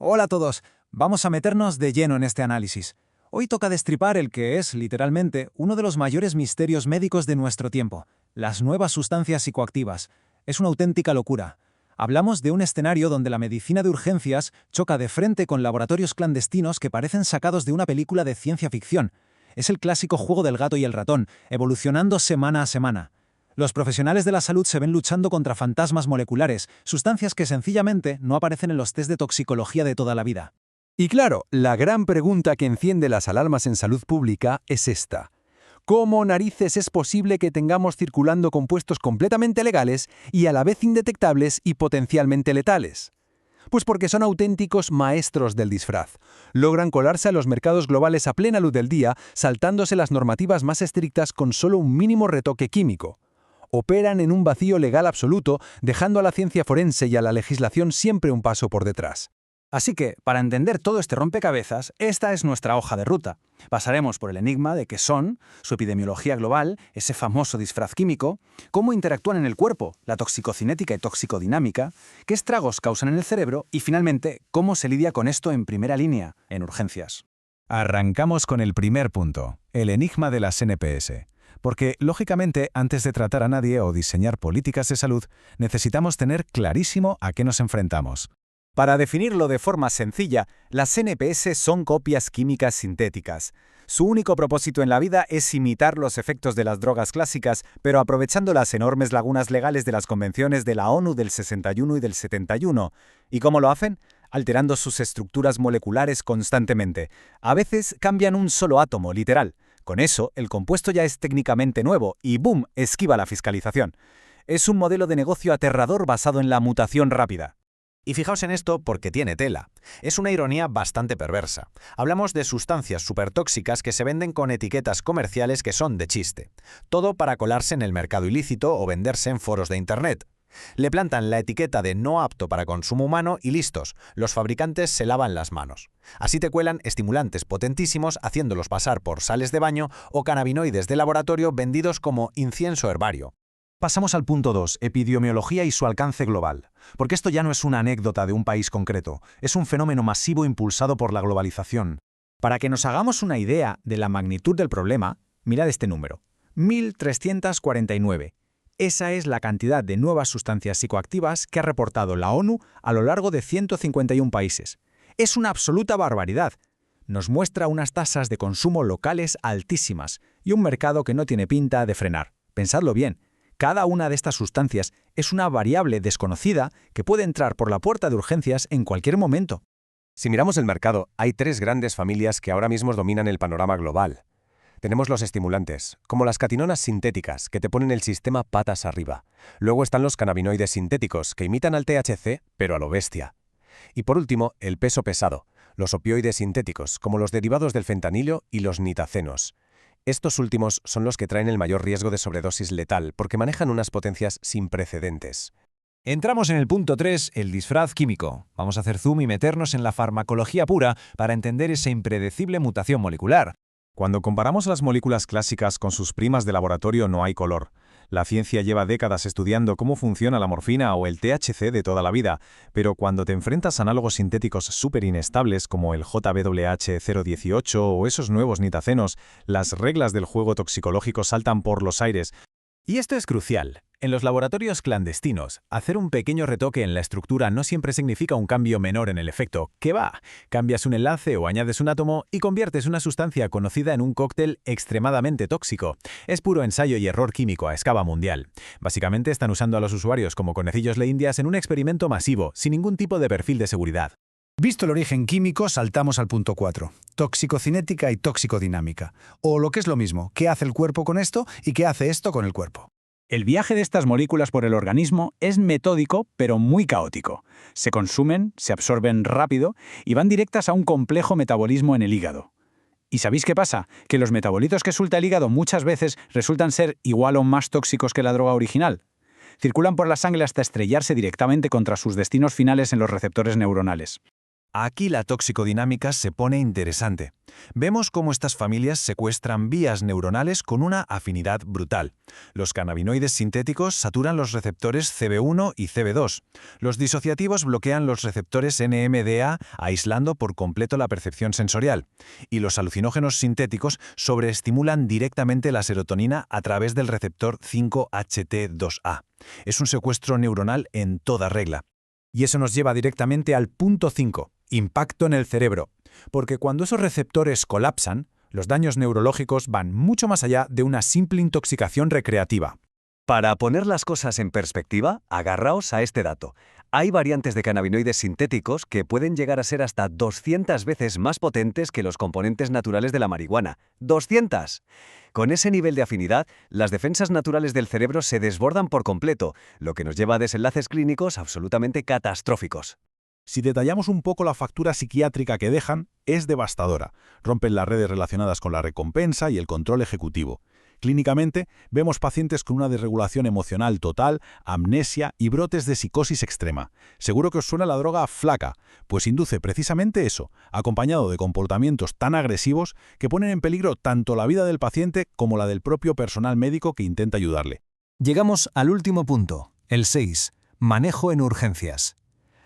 Hola a todos, vamos a meternos de lleno en este análisis. Hoy toca destripar el que es, literalmente, uno de los mayores misterios médicos de nuestro tiempo, las nuevas sustancias psicoactivas. Es una auténtica locura. Hablamos de un escenario donde la medicina de urgencias choca de frente con laboratorios clandestinos que parecen sacados de una película de ciencia ficción. Es el clásico juego del gato y el ratón, evolucionando semana a semana. Los profesionales de la salud se ven luchando contra fantasmas moleculares, sustancias que sencillamente no aparecen en los test de toxicología de toda la vida. Y claro, la gran pregunta que enciende las alarmas en salud pública es esta. ¿Cómo narices es posible que tengamos circulando compuestos completamente legales y a la vez indetectables y potencialmente letales? Pues porque son auténticos maestros del disfraz. Logran colarse a los mercados globales a plena luz del día, saltándose las normativas más estrictas con solo un mínimo retoque químico. Operan en un vacío legal absoluto, dejando a la ciencia forense y a la legislación siempre un paso por detrás. Así que, para entender todo este rompecabezas, esta es nuestra hoja de ruta. Pasaremos por el enigma de qué son, su epidemiología global, ese famoso disfraz químico, cómo interactúan en el cuerpo, la toxicocinética y toxicodinámica, qué estragos causan en el cerebro y, finalmente, cómo se lidia con esto en primera línea, en urgencias. Arrancamos con el primer punto, el enigma de las NPS. Porque, lógicamente, antes de tratar a nadie o diseñar políticas de salud, necesitamos tener clarísimo a qué nos enfrentamos. Para definirlo de forma sencilla, las NPS son copias químicas sintéticas. Su único propósito en la vida es imitar los efectos de las drogas clásicas, pero aprovechando las enormes lagunas legales de las convenciones de la ONU del 61 y del 71. ¿Y cómo lo hacen? Alterando sus estructuras moleculares constantemente. A veces cambian un solo átomo, literal. Con eso, el compuesto ya es técnicamente nuevo y ¡boom!, esquiva la fiscalización. Es un modelo de negocio aterrador basado en la mutación rápida. Y fijaos en esto porque tiene tela. Es una ironía bastante perversa. Hablamos de sustancias supertóxicas que se venden con etiquetas comerciales que son de chiste. Todo para colarse en el mercado ilícito o venderse en foros de Internet. Le plantan la etiqueta de no apto para consumo humano y listos, los fabricantes se lavan las manos. Así te cuelan estimulantes potentísimos haciéndolos pasar por sales de baño o cannabinoides de laboratorio vendidos como incienso herbario. Pasamos al punto 2, epidemiología y su alcance global. Porque esto ya no es una anécdota de un país concreto, es un fenómeno masivo impulsado por la globalización. Para que nos hagamos una idea de la magnitud del problema, mirad este número, 1.349. Esa es la cantidad de nuevas sustancias psicoactivas que ha reportado la ONU a lo largo de 151 países. Es una absoluta barbaridad. Nos muestra unas tasas de consumo locales altísimas y un mercado que no tiene pinta de frenar. Pensadlo bien. Cada una de estas sustancias es una variable desconocida que puede entrar por la puerta de urgencias en cualquier momento. Si miramos el mercado, hay tres grandes familias que ahora mismo dominan el panorama global. Tenemos los estimulantes, como las catinonas sintéticas, que te ponen el sistema patas arriba. Luego están los cannabinoides sintéticos, que imitan al THC, pero a lo bestia. Y por último, el peso pesado, los opioides sintéticos, como los derivados del fentanilo y los nitacenos. Estos últimos son los que traen el mayor riesgo de sobredosis letal porque manejan unas potencias sin precedentes. Entramos en el punto 3, el disfraz químico. Vamos a hacer zoom y meternos en la farmacología pura para entender esa impredecible mutación molecular. Cuando comparamos las moléculas clásicas con sus primas de laboratorio no hay color. La ciencia lleva décadas estudiando cómo funciona la morfina o el THC de toda la vida, pero cuando te enfrentas a análogos sintéticos súper inestables como el JBWH018 o esos nuevos nitacenos, las reglas del juego toxicológico saltan por los aires. Y esto es crucial. En los laboratorios clandestinos, hacer un pequeño retoque en la estructura no siempre significa un cambio menor en el efecto. ¿Qué va? Cambias un enlace o añades un átomo y conviertes una sustancia conocida en un cóctel extremadamente tóxico. Es puro ensayo y error químico a escala mundial. Básicamente están usando a los usuarios como conejillos de indias en un experimento masivo, sin ningún tipo de perfil de seguridad. Visto el origen químico, saltamos al punto 4, toxicocinética y toxicodinámica. O lo que es lo mismo, ¿qué hace el cuerpo con esto y qué hace esto con el cuerpo? El viaje de estas moléculas por el organismo es metódico, pero muy caótico. Se consumen, se absorben rápido y van directas a un complejo metabolismo en el hígado. ¿Y sabéis qué pasa? Que los metabolitos que suelta el hígado muchas veces resultan ser igual o más tóxicos que la droga original. Circulan por la sangre hasta estrellarse directamente contra sus destinos finales en los receptores neuronales. Aquí la toxicodinámica se pone interesante. Vemos cómo estas familias secuestran vías neuronales con una afinidad brutal. Los cannabinoides sintéticos saturan los receptores CB1 y CB2. Los disociativos bloquean los receptores NMDA, aislando por completo la percepción sensorial. Y los alucinógenos sintéticos sobreestimulan directamente la serotonina a través del receptor 5-HT2A. Es un secuestro neuronal en toda regla. Y eso nos lleva directamente al punto 5, impacto en el cerebro. Porque cuando esos receptores colapsan, los daños neurológicos van mucho más allá de una simple intoxicación recreativa. Para poner las cosas en perspectiva, agarraos a este dato. Hay variantes de cannabinoides sintéticos que pueden llegar a ser hasta 200 veces más potentes que los componentes naturales de la marihuana. ¡200! Con ese nivel de afinidad, las defensas naturales del cerebro se desbordan por completo, lo que nos lleva a desenlaces clínicos absolutamente catastróficos. Si detallamos un poco la factura psiquiátrica que dejan, es devastadora. Rompen las redes relacionadas con la recompensa y el control ejecutivo. Clínicamente, vemos pacientes con una desregulación emocional total, amnesia y brotes de psicosis extrema. Seguro que os suena la droga flaca, pues induce precisamente eso, acompañado de comportamientos tan agresivos que ponen en peligro tanto la vida del paciente como la del propio personal médico que intenta ayudarle. Llegamos al último punto, el 6, manejo en urgencias.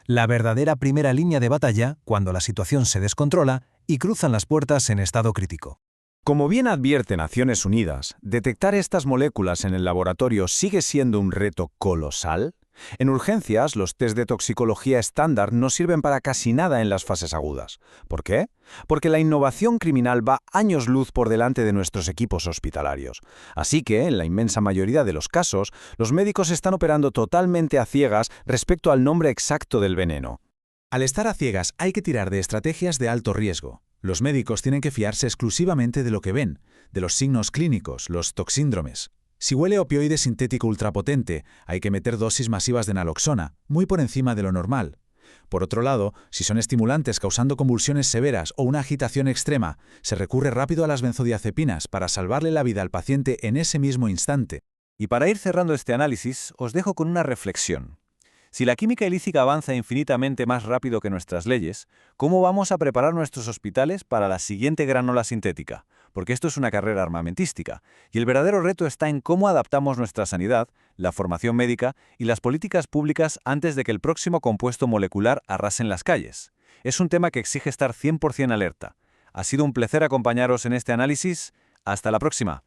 La verdadera primera línea de batalla cuando la situación se descontrola y cruzan las puertas en estado crítico. Como bien advierte Naciones Unidas, detectar estas moléculas en el laboratorio sigue siendo un reto colosal. En urgencias, los test de toxicología estándar no sirven para casi nada en las fases agudas. ¿Por qué? Porque la innovación criminal va años luz por delante de nuestros equipos hospitalarios. Así que, en la inmensa mayoría de los casos, los médicos están operando totalmente a ciegas respecto al nombre exacto del veneno. Al estar a ciegas hay que tirar de estrategias de alto riesgo. Los médicos tienen que fiarse exclusivamente de lo que ven, de los signos clínicos, los toxíndromes. Si huele opioide sintético ultrapotente, hay que meter dosis masivas de naloxona, muy por encima de lo normal. Por otro lado, si son estimulantes causando convulsiones severas o una agitación extrema, se recurre rápido a las benzodiazepinas para salvarle la vida al paciente en ese mismo instante. Y para ir cerrando este análisis, os dejo con una reflexión. Si la química ilícita avanza infinitamente más rápido que nuestras leyes, ¿cómo vamos a preparar nuestros hospitales para la siguiente gran ola sintética? Porque esto es una carrera armamentística, y el verdadero reto está en cómo adaptamos nuestra sanidad, la formación médica y las políticas públicas antes de que el próximo compuesto molecular arrase en las calles. Es un tema que exige estar 100% alerta. Ha sido un placer acompañaros en este análisis. Hasta la próxima.